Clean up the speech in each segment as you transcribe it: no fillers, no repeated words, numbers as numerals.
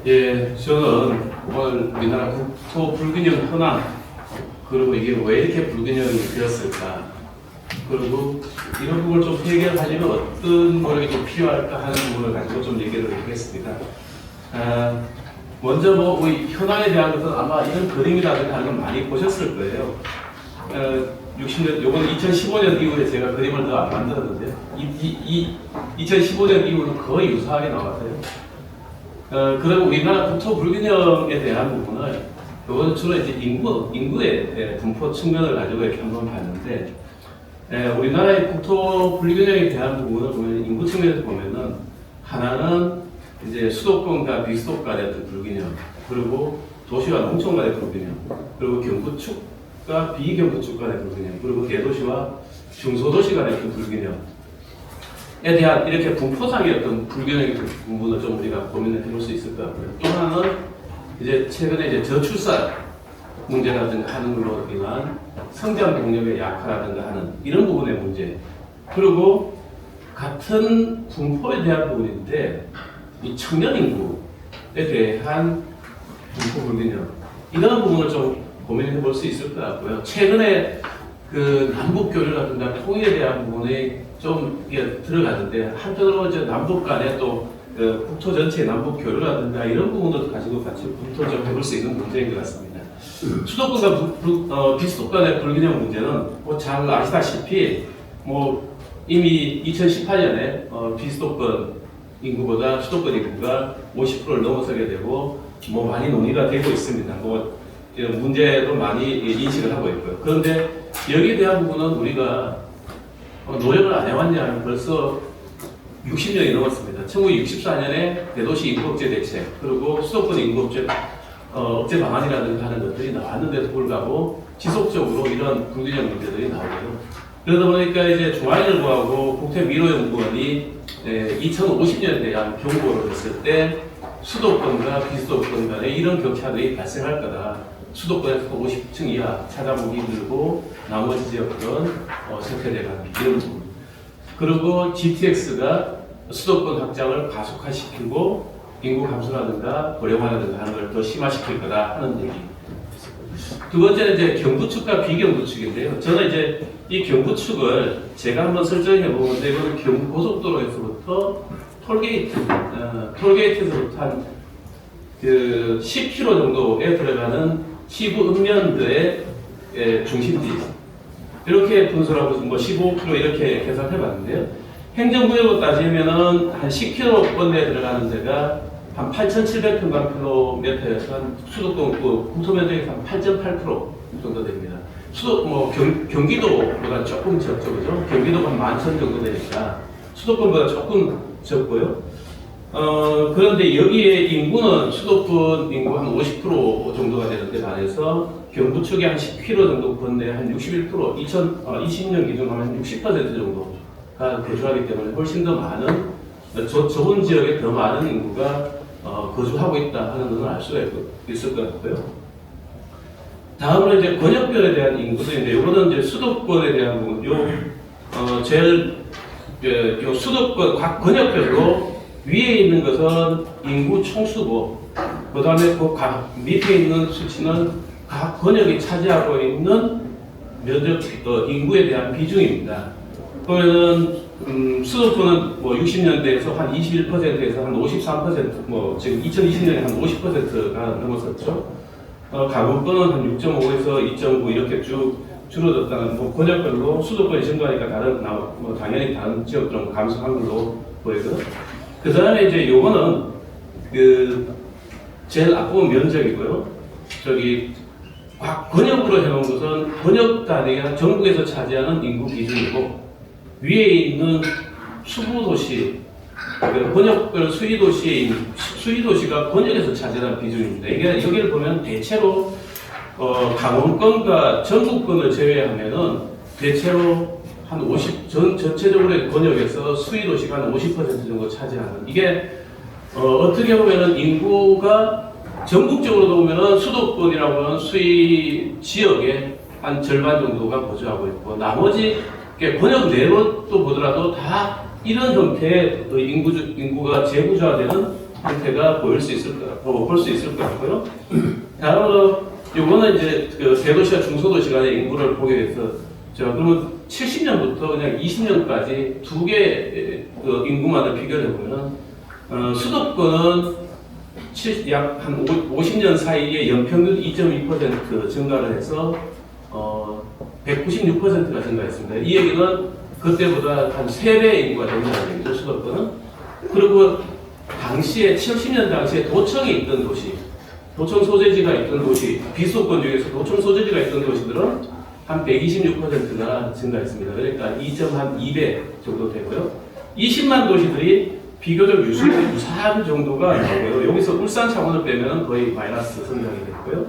예, 저는 오늘 우리나라 국토 불균형 현황, 그리고 이게 왜 이렇게 불균형이 되었을까, 그리고 이런 부분을 좀 해결하려면 어떤 노력이 좀 필요할까 하는 부분을 가지고 좀 얘기를 하겠습니다. 먼저 우리 현황에 대한 것은 아마 이런 그림이라든가 하는 건 많이 보셨을 거예요. 60년, 요건 2015년 이후에 제가 그림을 더 안 만들었는데, 2015년 이후는 거의 유사하게 나왔어요. 그리고 우리나라 국토 불균형에 대한 부분을, 요거는 주로 이제 인구의 분포 측면을 가지고 이렇게 한번 봤는데, 우리나라의 국토 불균형에 대한 부분을 보면, 인구 측면에서 보면은, 하나는 이제 수도권과 비수도 간의 어떤 불균형, 그리고 도시와 농촌 간의 불균형, 그리고 경구축과 비경구축 간의 불균형, 그리고 대도시와 중소도시 간의 어떤 불균형에 대한 이렇게 분포상의 어떤 불균형의 부분을 좀 우리가 고민을 해볼 수 있을 것 같고요. 또 하나는 이제 최근에 이제 저출산 문제라든가 하는 걸로 인한 성장 동력의 약화라든가 하는 이런 부분의 문제, 그리고 같은 분포에 대한 부분인데 이 청년 인구에 대한 분포 불균형, 이런 부분을 좀 고민해 볼 수 있을 것 같고요. 최근에 그 남북 교류라든가 통일에 대한 부분이 좀 들어가는데, 한편으로 이제 남북 간에 또 국토 전체의 남북 교류라든가 이런 부분도 가지고 같이 검토를 좀 해볼 수 있는 문제인 것 같습니다. 수도권과 비수도 간의 불균형 문제는 잘 아시다시피 이미 2018년에 비수도권 인구보다 수도권 인구가 50%를 넘어서게 되고 많이 논의가 되고 있습니다. 문제도 많이 인식을 하고 있고요. 그런데 여기에 대한 부분은 우리가 노력을 안 해왔냐면 벌써 60년이 넘었습니다. 1964년에 대도시 인구억제 대책, 그리고 수도권 인구억제 방안이라든가 하는 것들이 나왔는데도 불구하고 지속적으로 이런 불균형 문제들이 나오고요. 그러다 보니까 이제 중앙일보하고 국토미래연구원이 2050년에 대한 경고를 했을 때 수도권과 비수도권 간에 이런 격차들이 발생할 거다. 수도권에서 50층 이하 찾아보기 힘들고 나머지 지역은 쇠퇴돼가는 이런 부분. 그리고 GTX가 수도권 확장을 가속화시키고 인구 감소라든가 고령화라든가 하는 걸 더 심화시킬 거다 하는 얘기. 두 번째는 이제 경부축과 비경부축인데요. 저는 이제 이 경부축을 제가 한번 설정해 보는데, 이거는 경부고속도로에서부터 톨게이트에서부터 한 10km 정도에 들어가는 시부 읍면도의 중심지, 이렇게 분석하고 15km 이렇게 계산해 봤는데요. 행정구역으로 따지면은 한 10km 내에 들어가는 데가 한 8,700평방킬로미터에서 한 수도권 국토면적에서 한 8.8% 정도 됩니다. 경기도보다 조금 적죠, 그죠? 경기도가 한 11,000 정도 되니까 수도권보다 조금 적고요. 그런데 여기에 인구는 수도권 인구 한 50% 정도가 되는데 반해서 경부축이 한 10km 정도 건너에 한 61%, 2020년 기준 하면 60% 정도가 거주하기 때문에 훨씬 더 많은, 좁은 지역에 더 많은 인구가 거주하고 있다 하는 것을 알 수가 있을 것 같고요. 다음으로 이제 권역별에 대한 인구수인데, 이거는 이제 수도권에 대한 부분, 요 수도권 각 권역별로 위에 있는 것은 인구 총수고, 그 다음에 각 밑에 있는 수치는 각 권역이 차지하고 있는 면적, 인구에 대한 비중입니다. 그러면은, 수도권은 60년대에서 한 21%에서 한 53%, 지금 2020년에 한 50%가 넘었었죠. 강원권은 한 6.5에서 2.9 이렇게 쭉 줄어들었다는, 권역별로 수도권이 증가하니까 당연히 다른 지역들은 감소한 걸로 보이고요. 그 다음에 이제 요거는 제일 앞부분 면적이고요. 각 권역으로 해놓은 것은 권역 단위가 전국에서 차지하는 인구 기준이고, 위에 있는 수부도시, 권역별 수위도시가 권역에서 차지하는 비중입니다. 이게 여기를 보면 대체로 강원권과 전국권을 제외하면은 대체로 한 50, 전체적으로 권역에서 수위도시가 한 50% 정도 차지하는, 이게 어떻게 보면은 인구가 전국적으로 보면은 수도권이라고 하는 수위 지역에 한 절반 정도가 거주하고 있고, 나머지 권역 내로 또 보더라도 다 이런 형태의 인구가 재구조화되는 형태가 볼 수 있을 것 같고요. 다음으로 이거는 이제 그 대도시와 중소도시 간의 인구를 보기 위해서 자 그러면 70년부터 그냥 20년까지 두 개의 그 인구만을 비교해 보면 수도권은 약 한 50년 사이에 연평균 2.2% 증가를 해서 196%가 증가했습니다. 이 얘기는 그때보다 한 3배 인구가 된다는 얘기죠, 수도권은. 그리고 당시에 70년 당시에 도청이 있던 도시, 도청 소재지가 있던 도시, 비수도권 중에서 도청 소재지가 있던 도시들은 한 126%가 증가했습니다. 그러니까 2.2배 정도 되고요. 20만 도시들이 비교적 유사한 정도가 나오고요. 여기서 울산 창원을 빼면 거의 마이너스 성장이 됐고요.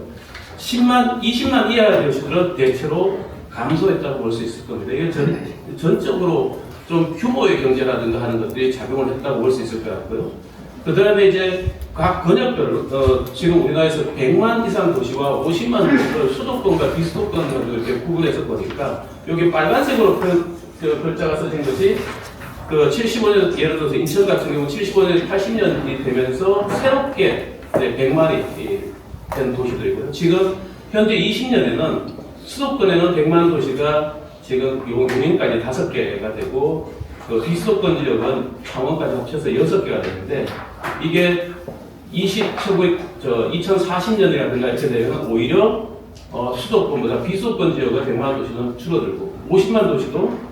20만 이하 도시들은 대체로 감소했다고 볼 수 있을 겁니다. 이게 전적으로 좀 규모의 경제라든가 하는 것들이 작용을 했다고 볼 수 있을 것 같고요. 그 다음에 이제 각 권역별로 지금 우리나라에서 100만 이상 도시와 50만 도시를 수도권과 비수도권으로 이렇게 구분해서 보니까 여기 빨간색으로 글자가 써진 것이 그 75년 예를 들어서 인천 같은 경우 75년 80년이 되면서 새롭게 100만이 된 도시들이고요. 지금 현재 20년에는 수도권에는 100만 도시가 지금 용인까지 5개가 되고 그 비수도권 지역은 창원까지 합쳐서 6개가 되는데 이게 2040년이라든가 이렇게 되면 오히려 수도권보다 비수도권 지역의 100만 도시는 줄어들고 50만 도시도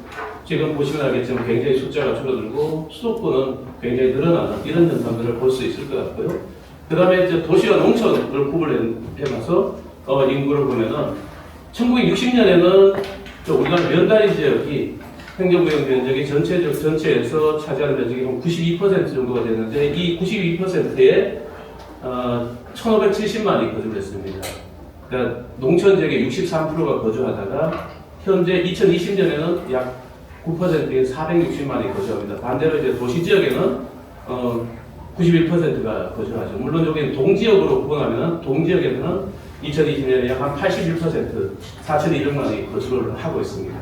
지금 보시면 알겠지만 굉장히 숫자가 줄어들고 수도권은 굉장히 늘어나는 이런 현상들을 볼 수 있을 것 같고요. 그 다음에 이제 도시와 농촌을 구분해봐서 인구를 보면은 1960년에는 우리나라 면다리 지역이 행정구역 면적이 전체에서 차지하는 면적이 한 92% 정도가 되는데 이 92%에 1,570만이 거주했습니다. 그러니까 농촌 지역의 63%가 거주하다가 현재 2020년에는 약 9%인 460만이 거주합니다. 반대로 이제 도시 지역에는 91%가 거주하죠. 물론 여기는 동지역으로 구분하면 동지역에는 2020년에 약 한 81%, 4,200만이 거주를 하고 있습니다.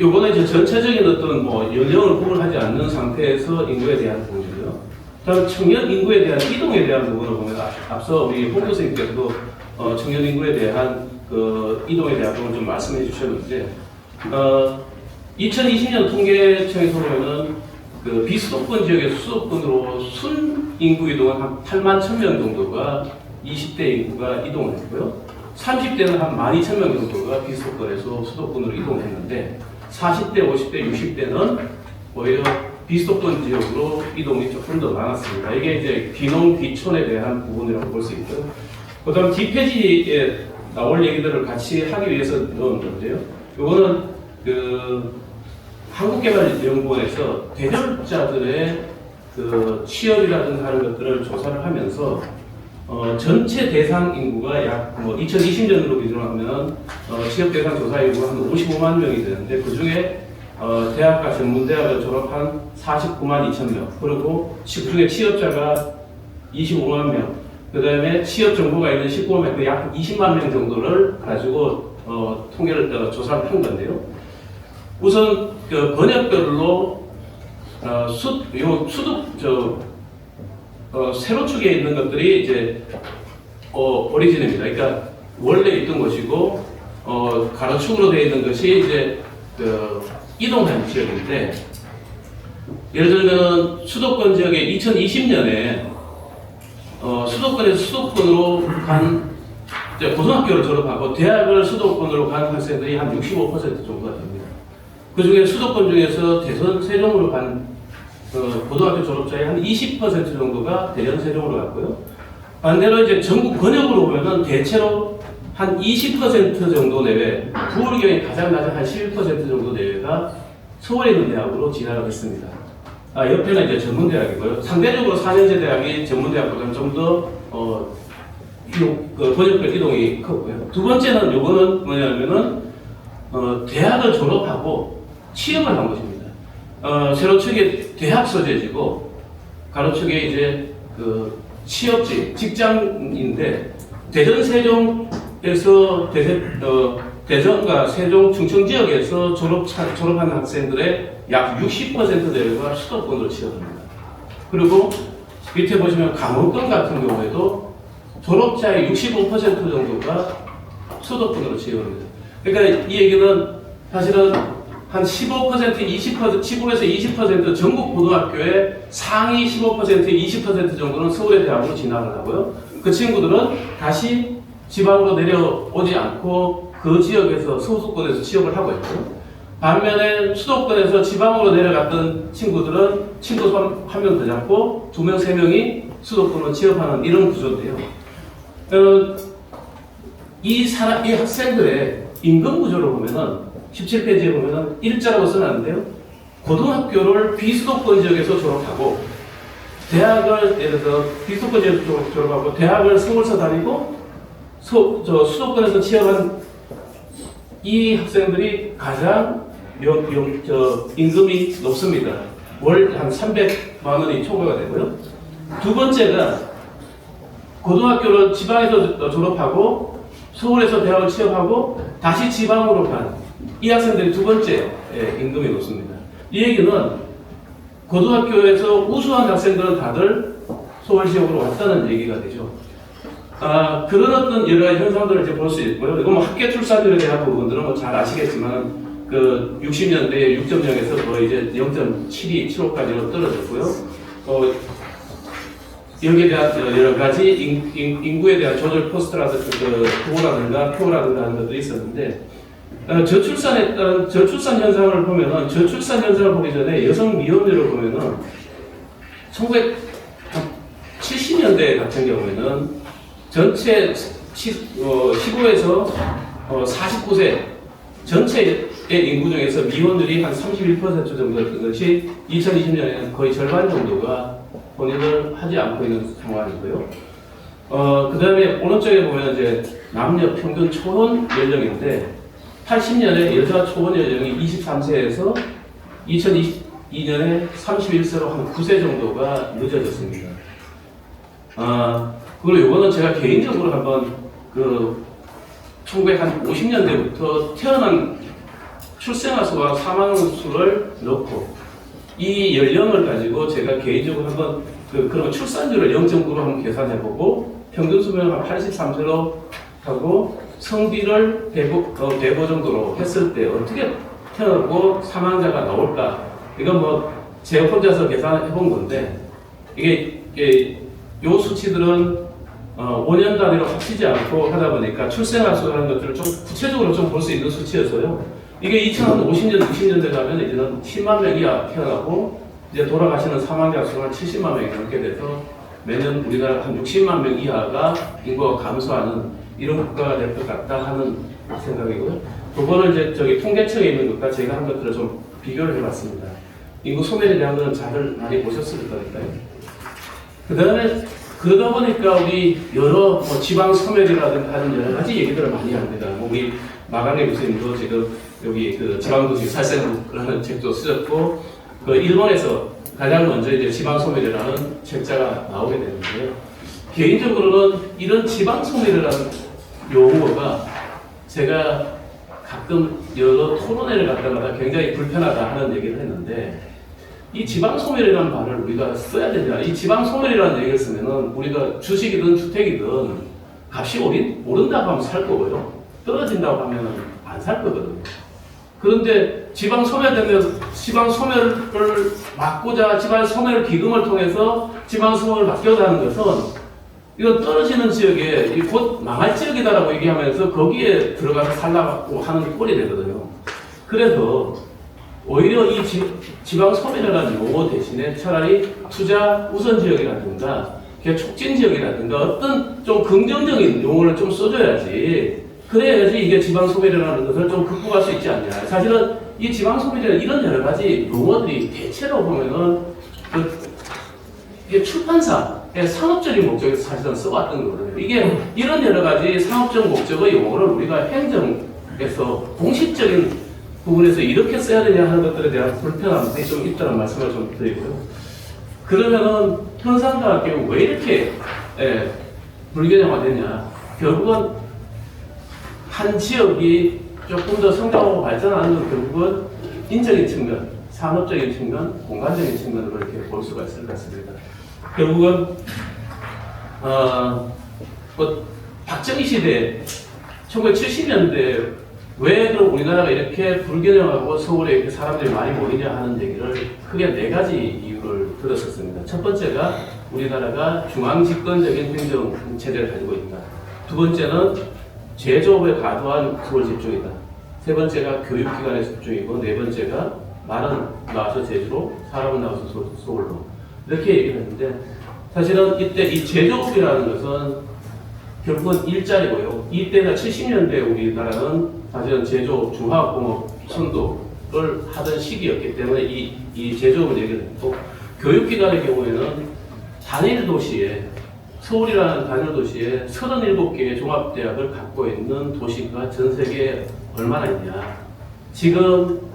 요거는 이제 전체적인 어떤 연령을 구분하지 않는 상태에서 인구에 대한 부분이고요. 다음 청년 인구에 대한 이동에 대한 부분을 보면 앞서 우리 홍 교수님께서도 청년 인구에 대한 그 이동에 대한 부분을 좀 말씀해 주셨는데 2020년 통계청에서 보면은 그 비수도권 지역에서 수도권으로 순 인구 이동은 한 8만 1,000명 정도가 20대 인구가 이동을 했고요. 30대는 한 12,000명 정도가 비수도권에서 수도권으로 이동했는데 40대, 50대, 60대는 오히려 비수도권 지역으로 이동이 조금 더 많았습니다. 이게 이제 귀농, 귀촌에 대한 부분이라고 볼 수 있고요. 그 다음 뒷페이지에 나올 얘기들을 같이 하기 위해서 넣은 건데요. 이거는 그 한국개발연구원에서 대졸자들의 그 취업이라든가 하는 것들을 조사를 하면서 전체 대상 인구가 약 2020년으로 기준하면 취업 대상 조사 인구가 한 55만 명이 되는데 그 중에 대학과 전문대학을 졸업한 49만 2천 명, 그리고 그 중에 취업자가 25만 명, 그 다음에 취업 정보가 있는 19만 명, 약 20만 명 정도를 가지고 통계를 조사를 한 건데요. 우선 그 권역별로 세로축에 있는 것들이 이제 오리진입니다. 그러니까 원래 있던 것이고 가로축으로 되어 있는 것이 이제 그 이동한 지역인데, 예를 들면 수도권 지역에 2020년에 수도권에서 수도권으로 간 고등학교를 졸업하고 대학을 수도권으로 간 학생들이 한 65% 정도가 됩니다. 그 중에 수도권 중에서 대전, 세종으로 간 고등학교 졸업자의 한 20% 정도가 대전, 세종으로 갔고요. 반대로 이제 전국 권역으로 보면은 대체로 한 20% 정도 내외, 부울경이 가장 낮은 한 11% 정도 내외가 서울에 있는 대학으로 진학을 했습니다. 옆에는 이제 전문대학이고요. 상대적으로 4년제 대학이 전문대학보다는 좀 더 권역별 이동이 크고요. 두 번째는 요거는 뭐냐면은 대학을 졸업하고 취업을 한 것입니다. 세로축이 대학 소재지고 가로축에 이제 그 취업지, 직장인데 대전, 세종에서 대전과 세종, 충청 지역에서 졸업하는 학생들의 약 60% 내외가 수도권으로 취업합니다. 그리고 밑에 보시면 강원권 같은 경우에도 졸업자의 65% 정도가 수도권으로 지원합니다. 그러니까 이 얘기는 사실은 한 15%, 20%, 15에서 20% 전국 고등학교의 상위 15%, 20% 정도는 서울의 대학으로 진학을 하고요. 그 친구들은 다시 지방으로 내려오지 않고 그 지역에서 소수권에서 취업을 하고 있고요. 반면에 수도권에서 지방으로 내려갔던 친구들은 친구 한 명 더 잡고 2명, 3명이 수도권으로 취업하는 이런 구조인데요. 이 학생들의 임금 구조를 보면은 17페이지에 보면은 일자라고 써놨는데요. 고등학교를 비수도권 지역에서 졸업하고 대학을 예를 들어서 비수도권 지역에서 졸업하고 대학을 서울서 다니고 수도권에서 취업한 이 학생들이 가장 임금이 높습니다. 월 한 300만 원이 초과가 되고요. 두 번째가 고등학교를 지방에서 졸업하고 서울에서 대학을 취업하고 다시 지방으로 간 이 학생들이 두 번째 임금이 높습니다. 이 얘기는 고등학교에서 우수한 학생들은 다들 서울 지역으로 왔다는 얘기가 되죠. 그런 어떤 여러 가지 현상들을 이제 볼 수 있고요. 이거 뭐 학교 출산율에 대한 부분들은 뭐 잘 아시겠지만 그 60년대에 6.0에서 거의 이제 0.72, 75까지로 떨어졌고요. 여기에 대한 여러 가지 인구에 대한 조절 포스트라든가 표라든가 하는 것들이 있었는데 저출산에 따른 저출산 현상을 보면은 저출산 현상을 보기 전에 여성 미혼율을 보면은 1970년대 같은 경우에는 전체 15에서 49세 전체의 인구 중에서 미혼율이 한 31% 정도였던 것이 2020년에는 거의 절반 정도가 혼인을 하지 않고 있는 상황이고요. 그 다음에 오른쪽에 보면 이제 남녀 평균 초혼 연령인데 80년에 여자 초혼 연령이 23세에서 2022년에 31세로 한 9세 정도가 늦어졌습니다. 그리고 이거는 제가 개인적으로 한번 1950년대부터 태어난 출생아 수와 사망 수를 넣고 이 연령을 가지고 제가 개인적으로 한번 그런 출산율을 0.9로 한번 계산해보고 평균 수명을 한 83세로 하고 성비를 105 정도로 했을 때 어떻게 태어나고 사망자가 나올까? 이건 뭐 제가 혼자서 계산해본 건데 이게 요 수치들은 5년 단위로 합치지 않고 하다 보니까 출생아 수라는 것들을 좀 구체적으로 좀 볼 수 있는 수치여서요. 이게 2050년, 60년대 가면 이제는 10만 명 이하 태어나고 이제 돌아가시는 사망자 수가 70만 명이 넘게 돼서 매년 우리나라 한 60만 명 이하가 인구가 감소하는 이런 국가가 될 것 같다 하는 생각이고요. 그거를 이제 저기 통계청에 있는 것과 제가 한 것들을 좀 비교를 해봤습니다. 인구 소멸에 대한 건 다들 많이 보셨을 거니까요. 그 다음에 그러다 보니까 우리 여러 지방 소멸이라든가 하는 여러 가지 얘기들을 많이 합니다. 우리 마강래 교수님도 지금 여기 그 지방도시 살생부라는 책도 쓰셨고, 그 일본에서 가장 먼저 이제 지방 소멸이라는 책자가 나오게 되는데요. 개인적으로는 이런 지방 소멸이라는 용어가 제가 가끔 여러 토론회를 갔다가 굉장히 불편하다 하는 얘기를 했는데, 이 지방 소멸이라는 말을 우리가 써야 되냐. 이 지방 소멸이라는 얘기를 쓰면은 우리가 주식이든 주택이든 값이 오른다고 하면 살 거고요. 떨어진다고 하면 안 살 거거든요. 그런데 지방 소멸되면 지방 소멸을 막고자 지방 소멸 기금을 통해서 지방 소멸을 막고자 하는 것은 이건 떨어지는 지역에 곧 망할 지역이다라고 얘기하면서 거기에 들어가서 살라고 하는 꼴이 되거든요. 그래서 오히려 이 지방 소멸이라는 용어 대신에 차라리 투자 우선 지역이라든가 촉진 지역이라든가 어떤 좀 긍정적인 용어를 좀 써줘야지, 그래야지 이게 지방 소멸이라는 것을 좀 극복할 수 있지 않냐. 사실은 이 지방 소멸이라는 이런 여러 가지 용어들이 대체로 보면은 이게 출판사의 상업적인 목적에서 사실은 써왔던 거거든요. 이게 이런 여러 가지 상업적 목적의 용어를 우리가 행정에서 공식적인 부분에서 이렇게 써야 되냐 하는 것들에 대한 불편함이 좀 있다는 말씀을 좀 드리고요. 그러면은 현상과학교는 왜 이렇게 불균형화되냐? 결국은 한 지역이 조금 더 성장하고 발전하는 건 결국은 인적인 측면, 산업적인 측면, 공간적인 측면으로 이렇게 볼 수가 있을 것 같습니다. 결국은 뭐 박정희 시대 1970년대 왜 그럼 우리나라가 이렇게 불균형하고 서울에 이렇게 사람들이 많이 모이냐 하는 얘기를 크게 4가지 이유를 들었었습니다. 첫 번째가 우리나라가 중앙집권적인 행정체제를 가지고 있다. 두 번째는 제조업에 과도한 서울 집중이다. 세 번째가 교육기관의 집중이고, 네 번째가 말은 나와서 제주로, 사람은 나와서 서울로. 이렇게 얘기를 했는데, 사실은 이때 이 제조업이라는 것은 결국은 일자리고요. 이때가 70년대 우리나라는 사실은 제조업, 중화학공업 선도를 하던 시기였기 때문에 이 제조업을 얘기를 했고, 교육기관의 경우에는 단일 도시에, 서울이라는 단일 도시에 37개의 종합대학을 갖고 있는 도시가 전 세계에 얼마나 있냐. 지금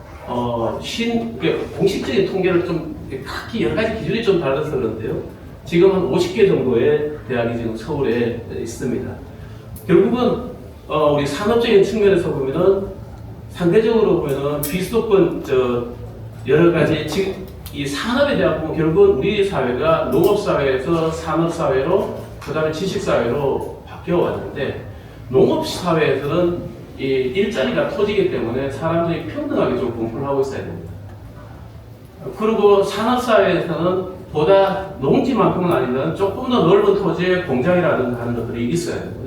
공식적인 통계를 좀 각기 여러 가지 기준이 좀 달라서 그런데요. 지금 한 50개 정도의 대학이 지금 서울에 있습니다. 결국은 우리 산업적인 측면에서 보면은 상대적으로 보면은 비수도권 여러 가지 지금 이 산업에 대한 부분 결국은 우리 사회가 농업 사회에서 산업 사회로 그다음에 지식 사회로 바뀌어 왔는데 농업 사회에서는 이 일자리가 터지기 때문에 사람들이 평등하게 좀 공부를 하고 있어야 됩니다. 그리고 산업 사회에서는 보다 농지만큼은 아니면 조금 더 넓은 토지에 공장이라든가 하는 것들이 있어야 됩니다.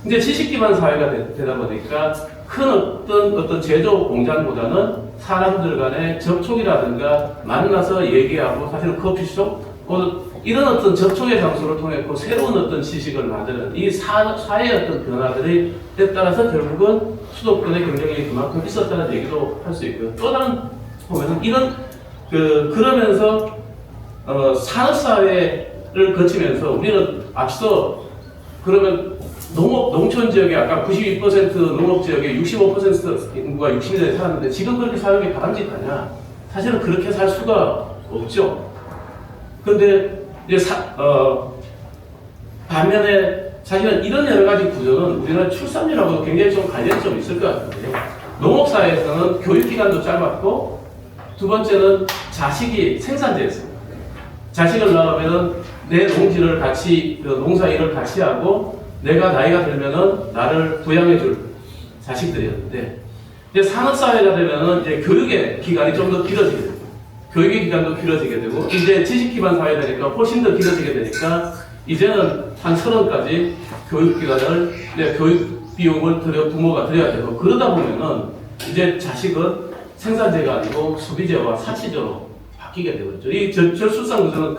근데 지식 기반 사회가 되다 보니까 큰 어떤 제조 공장보다는 사람들 간의 접촉이라든가 만나서 얘기하고 사실은 커피숍 이런 어떤 접촉의 장소를 통해 새로운 어떤 지식을 만드는 이 사회의 어떤 변화들에 따라서 결국은 수도권의 경쟁력이 그만큼 있었다는 얘기도 할 수 있고요. 또 다른 보면은 이런 그러면서 산업사회를 거치면서 우리는 앞서 그러면 농촌 지역에 아까 92% 농업 지역에 65% 인구가 60년대에 살았는데 지금 그렇게 사는 게 바람직하냐? 사실은 그렇게 살 수가 없죠. 그런데 이제 반면에 사실은 이런 여러 가지 구조는 우리나라 출산율하고 굉장히 좀 관련이 좀 있을 것 같은데요. 농업사회에서는 교육기간도 짧았고 두 번째는 자식이 생산자였습니다. 자식을 낳으면은 내 농지를 같이 농사 일을 같이 하고 내가 나이가 들면은 나를 부양해줄 자식들이었는데 이제 산업사회가 되면은 이제 교육의 기간이 좀 더 길어지게 되고 교육의 기간도 길어지게 되고 이제 지식 기반 사회가 되니까 훨씬 더 길어지게 되니까 이제는 한 30까지 교육 기간을 교육 비용을 부모가 들여야 되고 그러다 보면은 이제 자식은 생산재가 아니고 소비재와 사치재로 바뀌게 되겠죠. 이 저출산 구조는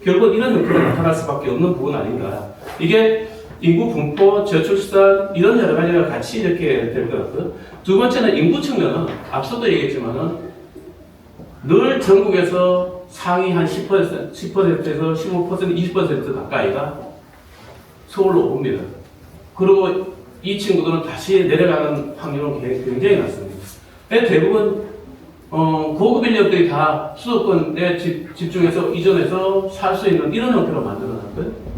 결국 이런 형태로 나타날 수밖에 없는 부분 아닌가. 이게 인구 분포, 저출산 이런 여러 가지가 같이 이렇게 될 것 같고요. 두 번째는 인구 측면은 앞서도 얘기했지만은 늘 전국에서 상위 한 10%에서 15%, 20% 가까이가 서울로 옵니다. 그리고 이 친구들은 다시 내려가는 확률은 굉장히 낮습니다. 대부분 고급 인력들이 다 수도권에 집중해서 이전해서 살 수 있는 이런 형태로 만들어놨고요.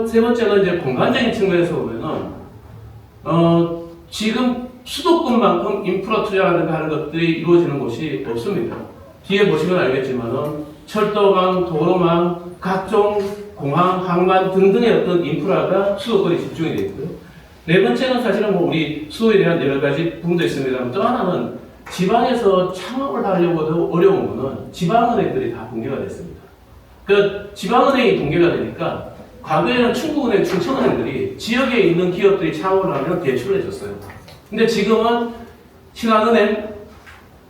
세 번째는 이제 공간적인 측면에서 보면은 지금 수도권만큼 인프라 투자라든가 하는 것들이 이루어지는 곳이 없습니다. 뒤에 보시면 알겠지만은 철도망, 도로망, 각종 공항, 항만 등등의 어떤 인프라가 수도권에 집중이 되어 있고요. 네 번째는 사실은 우리 수도에 대한 여러 가지 부분도 있습니다만 또 하나는 지방에서 창업을 하려고도 어려운 것은 지방은행들이 다 붕괴가 됐습니다. 그 지방은행이 붕괴가 되니까 과거에는 충북은행, 충청은행들이 지역에 있는 기업들이 창업을 하면 대출을 해줬어요. 근데 지금은 신한은행,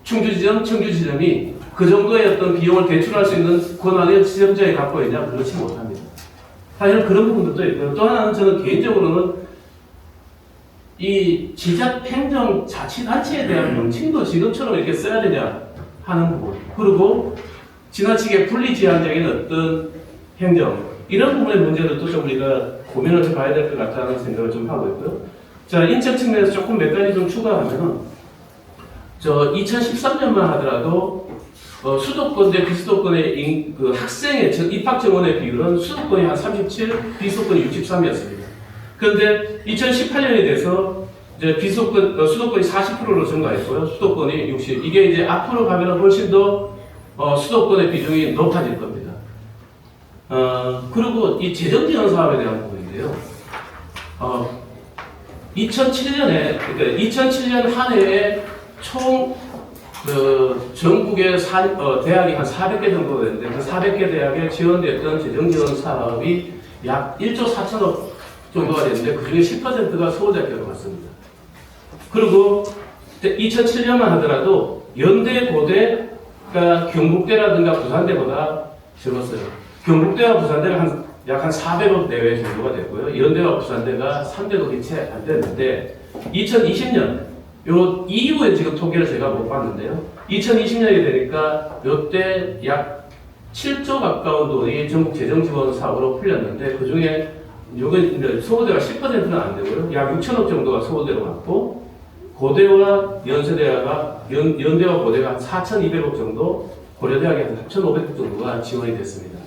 충주지점, 청주지점이 그 정도의 어떤 비용을 대출할 수 있는 권한을 지점장이 갖고 있냐? 그렇지 못합니다. 사실 그런 부분들도 있고요. 또 하나는 저는 개인적으로는 이 지자 행정 자치단체에 대한 명칭도 지금처럼 이렇게 써야 되냐 하는 부분. 그리고 지나치게 분리제한적인 어떤 행정 이런 부분의 문제들도 좀 우리가 고민을 해봐야 될 것 같다는 생각을 좀 하고 있고요. 자, 인적 측면에서 조금 몇 가지 좀 추가하면은 2013년만 하더라도 수도권 대 비수도권의 학생의 입학 정원의 비율은 수도권이 한 37, 비수도권이 63이었습니다. 그런데 2018년이 돼서 이제 수도권이 40%로 증가했고요. 수도권이 60. 이게 이제 앞으로 가면은 훨씬 더 수도권의 비중이 높아질 겁니다. 그리고 이 재정지원 사업에 대한 부분인데요. 2007년에, 그러니까 2007년 한 해에 총 전국의 대학이 한 400개 정도 되는데 그 400개 대학에 지원됐던 재정지원 사업이 약 1조 4천억 정도가 됐는데 그 중에 10%가 서울대학교로 갔습니다. 그리고 2007년만 하더라도 연대, 고대가 경북대라든가 부산대보다 적었어요. 경북대와 부산대가 약 한 400억 내외 정도가 됐고요. 연대와 부산대가 300억이 채 안 됐는데 2020년 요 이후에 지금 통계를 제가 못 봤는데요. 2020년이 되니까 요때 약 7조 가까운 돈이 전국 재정 지원 사업으로 풀렸는데 그 중에 요건 서울대가 10%는 안 되고요. 약 6천억 정도가 서울대로 갔고 고대와 연대와 고대가 한 4,200억 정도, 고려대학이 한 3,500억 정도가 지원이 됐습니다.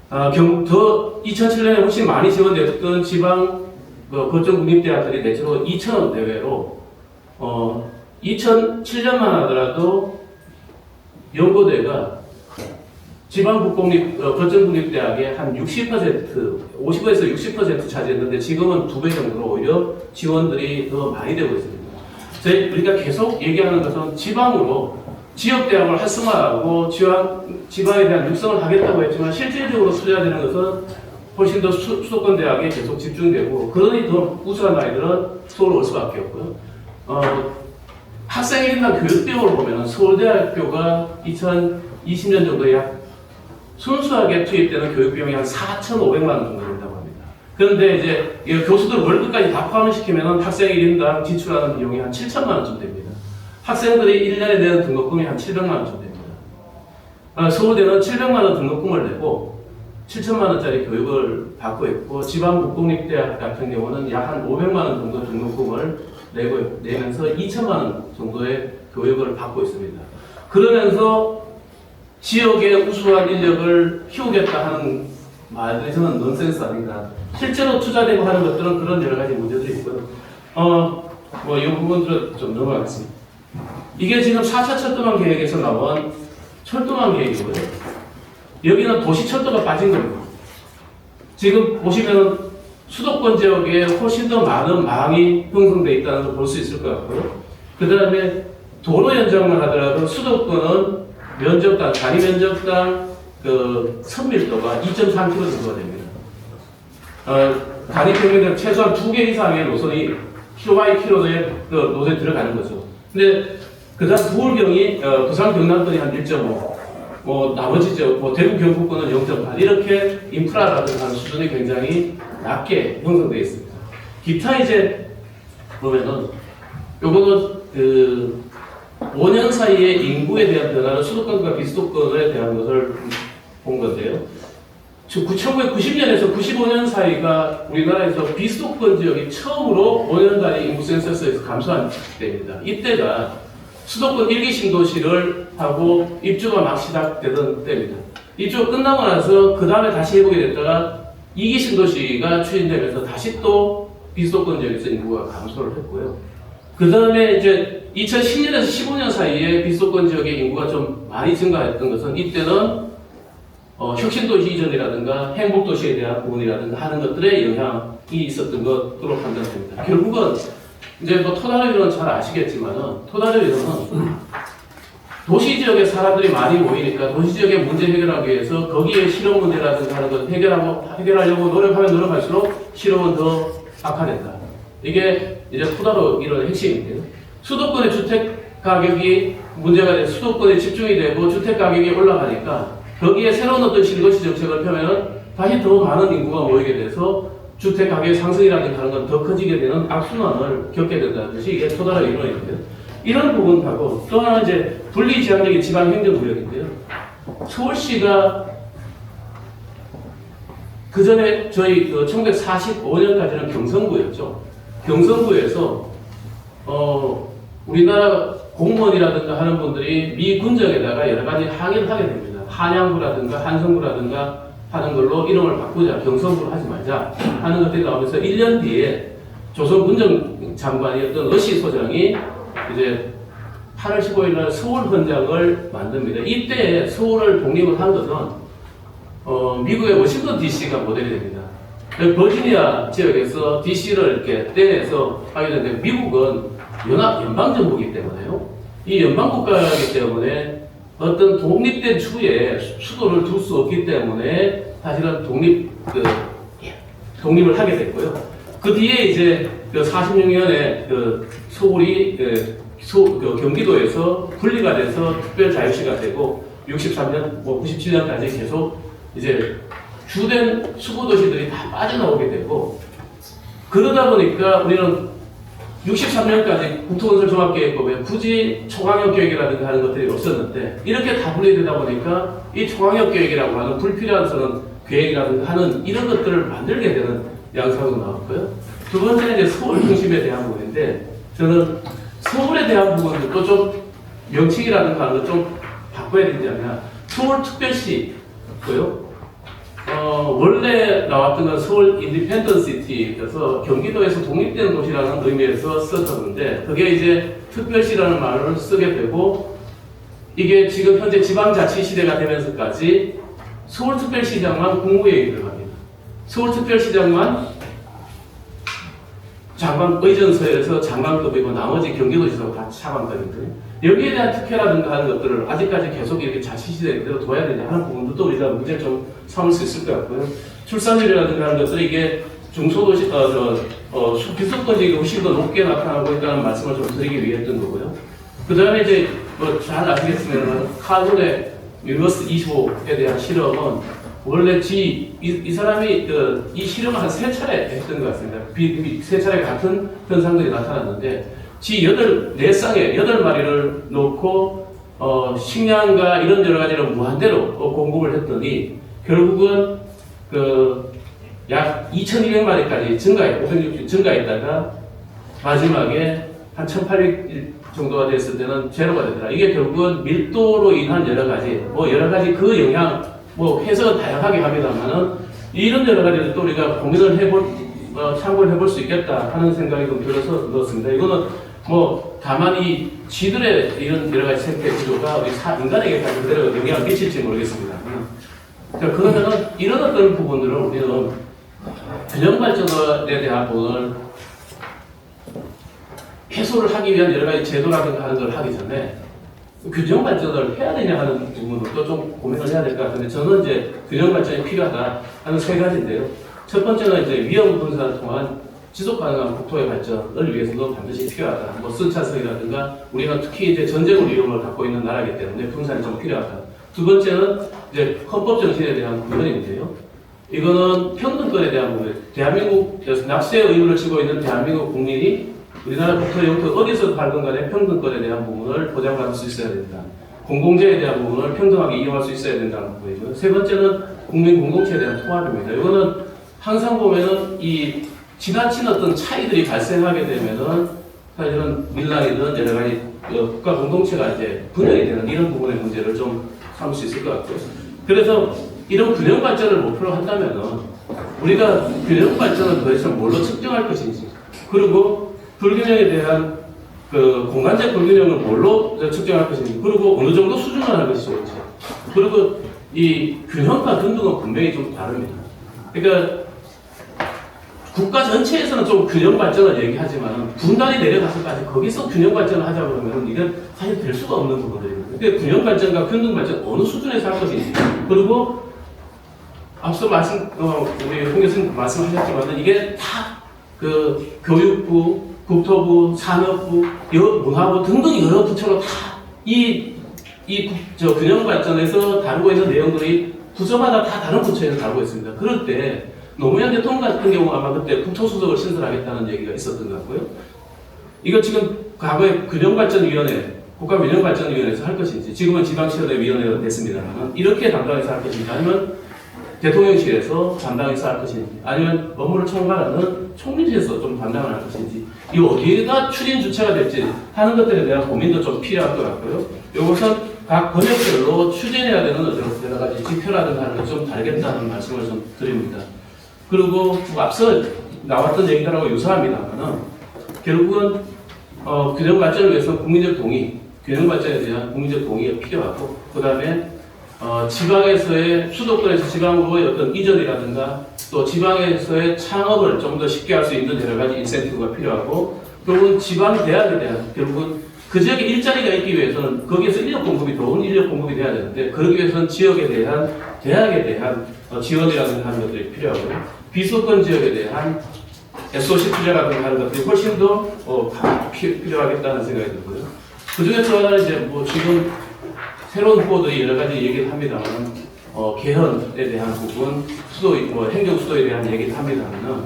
2007년에 훨씬 많이 지원됐던 지방 거점 국립대학들이 내적으로 2천억 내외로 2007년만 하더라도 연고대가 지방 거점 국립대학의 한 60%, 50에서 60% 차지했는데 지금은 2배 정도로 오히려 지원들이 더 많이 되고 있습니다. 우리가 계속 얘기하는 것은 지방으로 지역대학을 활성화하고 지방에 대한 육성을 하겠다고 했지만 실질적으로 투자되는 것은 훨씬 더 수도권 대학에 계속 집중되고 그러니 더 우수한 아이들은 서울 올 수밖에 없고요. 학생의 일당 교육 비용을 보면 서울대학교가 2020년 정도에 약 순수하게 투입되는 교육 비용이 한 4,500만 원 정도 된다고 합니다. 그런데 이제 교수들 월급까지 다 포함시키면 학생의 일당 지출하는 비용이 한 7천만 원쯤 됩니다. 학생들이 1년에 내는 등록금이 한 700만 원쯤 됩니다. 서울대는 700만 원 등록금을 내고 7천만 원짜리 교육을 받고 있고 지방 국공립대학 같은 경우는 약 한 500만 원 정도 등록금을 내면서 2천만 원 정도의 교육을 받고 있습니다. 그러면서 지역의 우수한 인력을 키우겠다 하는 말들이 저는 넌센스 아닌가. 실제로 투자되고 하는 것들은 그런 여러 가지 문제들이 있고요. 이 부분들은 좀 넘어가겠습니다. 이게 지금 4차 철도망 계획에서 나온 철도망 계획이고요. 여기는 도시철도가 빠진 겁니다. 지금 보시면 수도권 지역에 훨씬 더 많은 망이 형성되어 있다는 걸 볼 수 있을 것 같고요. 그 다음에 도로 연장만 하더라도 수도권은 단위 면적당 선밀도가 2.3km 정도가 됩니다. 단위 평균은 최소한 2개 이상의 노선이 km/km의 노선에 들어가는 거죠. 근데 그 다음 부울경이 부산 경남권이 한 1.5, 나머지 대구 경북권은 0.8 이렇게 인프라라든가 하는 수준이 굉장히 낮게 형성되어 있습니다. 기타 보면은 요거는 5년 사이에 인구에 대한 변화를 수도권과 비수도권에 대한 것을 본 건데요. 1990년에서 95년 사이가 우리나라에서 비수도권 지역이 처음으로 5년 단위 인구 센서스에서 감소한 때입니다. 이때가 수도권 1기 신도시를 하고 입주가 막 시작되던 때입니다. 입주가 끝나고 나서 그 다음에 다시 해보게 됐다가 2기 신도시가 추진되면서 다시 또 비수도권 지역에서 인구가 감소를 했고요. 그 다음에 2010년에서 15년 사이에 비수도권 지역의 인구가 좀 많이 증가했던 것은 이때는 혁신도시 이전이라든가 행복도시에 대한 부분이라든가 하는 것들의 영향이 있었던 것으로 판단됩니다. 결국은 토다르 이론은 잘 아시겠지만은 토다르 이론은 도시 지역에 사람들이 많이 모이니까 도시 지역의 문제 해결하기 위해서 거기에 실업 문제라든가 하는 것 해결하려고 노력하면 노력할수록 실업은 더 악화된다. 이게 토다르 이론의 핵심인데요. 수도권의 주택 가격이 문제가 돼서 수도권에 집중이 되고 주택 가격이 올라가니까 거기에 새로운 어떤 신도시 정책을 펴면은 다시 더 많은 인구가 모이게 돼서 주택 가격 상승이라든가 하는 건 더 커지게 되는 악순환을 겪게 된다는 것이 이게 토다르 이론인데요. 이런 부분하고 또 하나 분리지향적인 지방행정구역인데요. 서울시가 그 전에 저희 1945년까지는 경성구였죠. 경성구에서 우리나라 공무원이라든가 하는 분들이 미 군정에다가 여러 가지 항의를 하게 됩니다. 한양구라든가 한성구라든가 하는 걸로 이름을 바꾸자, 경성구로 하지 말자 하는 것들이 나오면서 1년 뒤에 조선 군정 장관이었던 러시 소장이 8월 15일 날 서울 헌장을 만듭니다. 이때 서울을 독립을 한 것은 미국의 워싱턴 DC가 모델이 됩니다. 버지니아 지역에서 DC를 이렇게 떼내서 하게 되는데 미국은 연방정부이기 때문에요. 이 연방국가이기 때문에 어떤 독립된 주에 수도를 둘 수 없기 때문에 사실은 독립을 하게 됐고요. 그 뒤에 이제 46년에 서울이 경기도에서 분리가 돼서 특별자유시가 되고 63년, 97년까지 계속 이제 주된 수도도시들이 다 빠져나오게 되고 그러다 보니까 우리는 63년까지 국토건설 종합계획법에 굳이 총항역 계획이라든가 하는 것들이 없었는데 이렇게 다 분리되다 보니까 이 총항역 계획이라고 하는 불필요한 서는 계획이라든가 하는 이런 것들을 만들게 되는 양상으로 나왔고요. 두 번째는 이제 서울 중심에 대한 부분인데 저는 서울에 대한 부분도 좀 명칭이라든가 하는 것 좀 바꿔야 되지 않냐. 서울특별시고요. 원래 나왔던 건 서울 인디펜던트 시티여서 경기도에서 독립된 도시라는 의미에서 썼었는데 그게 이제 특별시라는 말을 쓰게 되고 이게 지금 현재 지방자치 시대가 되면서까지 서울특별시장만 국무회의에 들어갑니다. 서울특별시장만 장관 의전서에서 장관급이고 나머지 경기도지사가 다 차관급인데 여기에 대한 특혜라든가 하는 것들을 아직까지 계속 이렇게 자치시대 그대로 둬야 되냐 하는 부분도 우리가 문제 좀 삼을 수 있을 것 같고요. 출산율이라든가 하는 것들이 이게 중소도시, 비석권이 훨씬 더 높게 나타나고 있다는 말씀을 좀 드리기 위해 했던 거고요. 그 다음에 이제 잘 아시겠지만 카군의 유니버스 25에 대한 실험은 원래 이 사람이 이 실험을 한 3차례 했던 것 같습니다. 3차례 같은 현상들이 나타났는데 네 쌍에 8마리를 놓고 식량과 이런 여러 가지를 무한대로 공급을 했더니 결국은 약 2,200마리까지 증가했다가 마지막에 한 1,800 정도가 됐을 때는 제로가 되더라. 이게 결국은 밀도로 인한 여러 가지 그 영향 해석은 다양하게 합니다만은 이런 여러 가지를 또 우리가 고민을 참고를 해볼 수 있겠다 하는 생각이 좀 들어서 넣었습니다. 이거는 다만 쥐들의 이런 여러 가지 생태 구조가 우리 인간에게 그대로 영향을 미칠지 모르겠습니다. 자, 그러면은 이런 어떤 부분들을 우리는 균형 발전에 대한 부분을 해소를 하기 위한 여러 가지 제도라든가 하는 걸 하기 전에 균형 발전을 해야 되냐 하는 부분도 좀 고민을 해야 될 것 같은데 저는 이제 균형 발전이 필요하다 하는 3가지인데요. 첫 번째는 이제 위험 분산을 통한 지속 가능한 국토의 발전을 위해서도 반드시 필요하다. 순차성이라든가 우리가 특히 이제 전쟁을 위험을 갖고 있는 나라이기 때문에 분산이 좀 필요하다. 두 번째는 이제 헌법 정신에 대한 구현인데요. 이거는 평등권에 대한 부분. 대한민국에서 납세 의무를 지고 있는 대한민국 국민이 우리나라 국토 영토 어디서 살건 간에 평등권에 대한 부분을 보장받을 수 있어야 된다. 공공재에 대한 부분을 평등하게 이용할 수 있어야 된다는 부분이고요. 세 번째는 국민 공동체에 대한 통합입니다. 이거는 항상 보면은 이 지나친 어떤 차이들이 발생하게 되면은 사실은 밀란이든 여러 가지 국가 공동체가 이제 분열이 되는 이런 부분의 문제를 좀 삼을 수 있을 것 같고요. 그래서 이런 균형 발전을 목표로 한다면은 우리가 균형 발전을 도대체 뭘로 측정할 것인지 그리고 불균형에 대한 공간적 불균형을 뭘로 측정할 것인지 그리고 어느 정도 수준을 할 것이 좋을지 그리고 이 균형과 균등은 분명히 좀 다릅니다. 그러니까 국가 전체에서는 좀 균형 발전을 얘기하지만 분단이 내려가서까지 거기서 균형 발전을 하자 그러면 이건 사실 될 수가 없는 부분들입니다. 그러니까 균형 발전과 균등 발전 어느 수준에서 할 것인지 그리고 앞서 우리 홍 교수님 말씀하셨지만 이게 다 교육부, 국토부, 산업부, 문화부 등등 여러 부처로 다 균형 발전에서 다루고 있는 내용들이 부서마다 다 다른 부처에서 다루고 있습니다. 그럴 때 노무현 대통령 같은 경우 아마 그때 국토수석을 신설하겠다는 얘기가 있었던 것 같고요. 이거 지금 과거에 균형발전위원회, 국가균형발전위원회에서 할 것인지 지금은 지방시설위원회가 됐습니다만 이렇게 담당해서 할 것인지 아니면 대통령실에서 담당해서 할 것인지 아니면 업무를 총괄하는 총리실에서 좀 담당을 할 것인지 이 어디가 추진 주체가 될지 하는 것들에 대한 고민도 좀 필요할 것 같고요. 이것은 각 권역별로 추진해야 되는 여러 가지 지표라든가 하는 것 좀 다르겠다는 말씀을 좀 드립니다. 그리고 앞서 나왔던 얘기들하고 유사합니다만은 결국은 균형 발전을 위해서 국민적 동의 균형 발전에 대한 국민적 동의가 필요하고, 그 다음에 지방에서의 수도권에서 지방으로의 어떤 이전이라든가 또 지방에서의 창업을 좀 더 쉽게 할 수 있는 여러 가지 인센티브가 필요하고, 결국은 지방 대학에 대한 결국은 그 지역에 일자리가 있기 위해서는 거기에서 인력 공급이 좋은 인력 공급이 돼야 되는데, 그러기 위해서는 지역에 대한 대학에 대한 지원이라든가 하는 것들이 필요하고요. 비수도권 지역에 대한 SOC 투자라든가 하는 것들이 훨씬 더 필요하겠다는 생각이 들고요. 그 중에 또 하나는 이제 뭐 지금 새로운 후보들이 여러 가지 얘기를 합니다만, 개헌에 대한 부분, 행정 수도에 대한 얘기를 합니다만,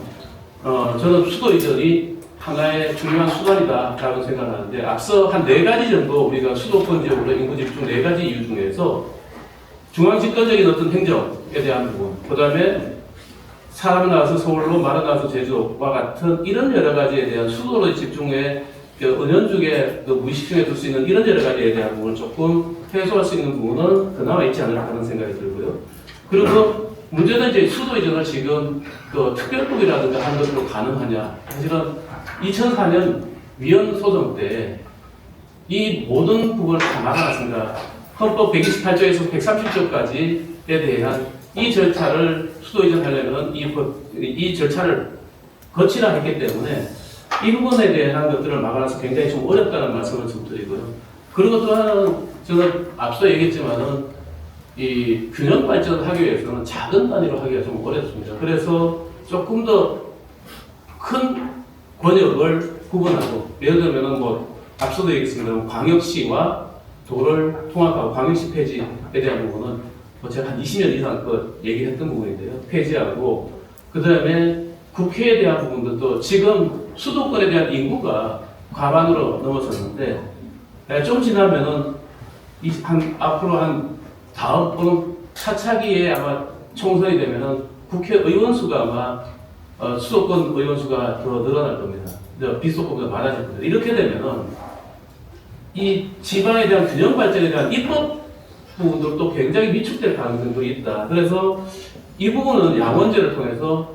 저는 수도 이전이 하나의 중요한 수단이다라고 생각하는데, 앞서 한 4가지 정도 우리가 수도권 지역으로 인구 집중 4가지 이유 중에서 중앙 집권적인 어떤 행정에 대한 부분, 그 다음에 사람 나와서 서울로, 말은 나와서 제주와 같은 이런 여러 가지에 대한 수도로 집중에 은연중에 무의식중에 둘 수 있는 이런 여러 가지에 대한 부분을 조금 해소할 수 있는 부분은 그나마 있지 않을까 하는 생각이 들고요. 그리고 문제는 이제 수도 이전을 지금 특별법이라든가 하는 것으로 가능하냐. 사실은 2004년 위헌 소송 때 이 모든 부분을 다 막아놨습니다. 헌법 128조에서 130조까지에 대한 이 절차를 수도 이전하려면 이 절차를 거치라 했기 때문에 이 부분에 대한 것들을 막아놔서 굉장히 좀 어렵다는 말씀을 좀 드리고요. 그리고 또 하나는 저는 앞서 얘기했지만은 이 균형 발전을 하기 위해서는 작은 단위로 하기가 좀 어렵습니다. 그래서 조금 더 큰 권역을 구분하고, 예를 들면은 뭐 앞서도 얘기했습니다. 광역시와 도를 통합하고 광역시 폐지에 대한 부분은 제가 한 20년 이상 얘기했던 부분인데요. 폐지하고, 그 다음에 국회에 대한 부분도 지금 수도권에 대한 인구가 과반으로 넘어섰는데, 좀 지나면은 앞으로 다음 차차기에 아마 총선이 되면은 국회의원 수가 아마 수도권 의원 수가 더 늘어날 겁니다. 비수도권보다 많아질 겁니다. 이렇게 되면은 이 지방에 대한 균형 발전에 대한 입법 부분들도 굉장히 위축될 가능성도 있다. 그래서 이 부분은 양원제를 통해서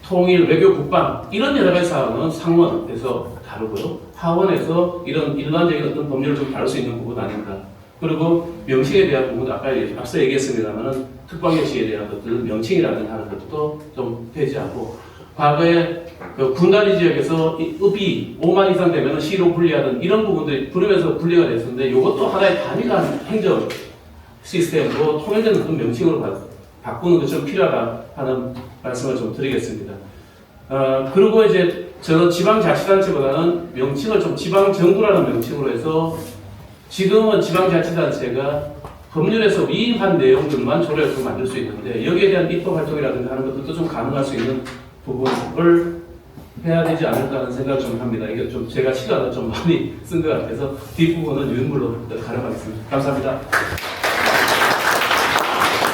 통일, 외교, 국방 이런 여러 가지 사항은 상원에서 다루고요. 하원에서 이런 일반적인 어떤 법률을 좀 다룰 수 있는 부분 아닌가. 그리고 명칭에 대한 부분, 앞서 얘기했습니다만은 특방여시에 대한 것들, 명칭이라든가 하는 것도 좀 폐지하고, 과거에 군단위 지역에서 읍이 5만 이상 되면 시로 분리하는 이런 부분들이 부르면서 분리가 됐었는데, 이것도 하나의 단일한 행정 시스템으로 통일된 어떤 명칭으로 바꾸는 것이 좀 필요하다 하는 말씀을 좀 드리겠습니다. 그리고 이제 저는 지방자치단체보다는 명칭을 좀 지방정부라는 명칭으로 해서, 지금은 지방자치단체가 법률에서 위임한 내용들만 조례로 만들 수 있는데, 여기에 대한 입법 활동이라든가 하는 것들도 좀 가능할 수 있는 부분을 해야 되지 않을까 하는 생각을 좀 합니다. 이게 좀 제가 시간을 좀 많이 쓴 것 같아서 뒷부분은 유인물로 가려가겠습니다. 감사합니다.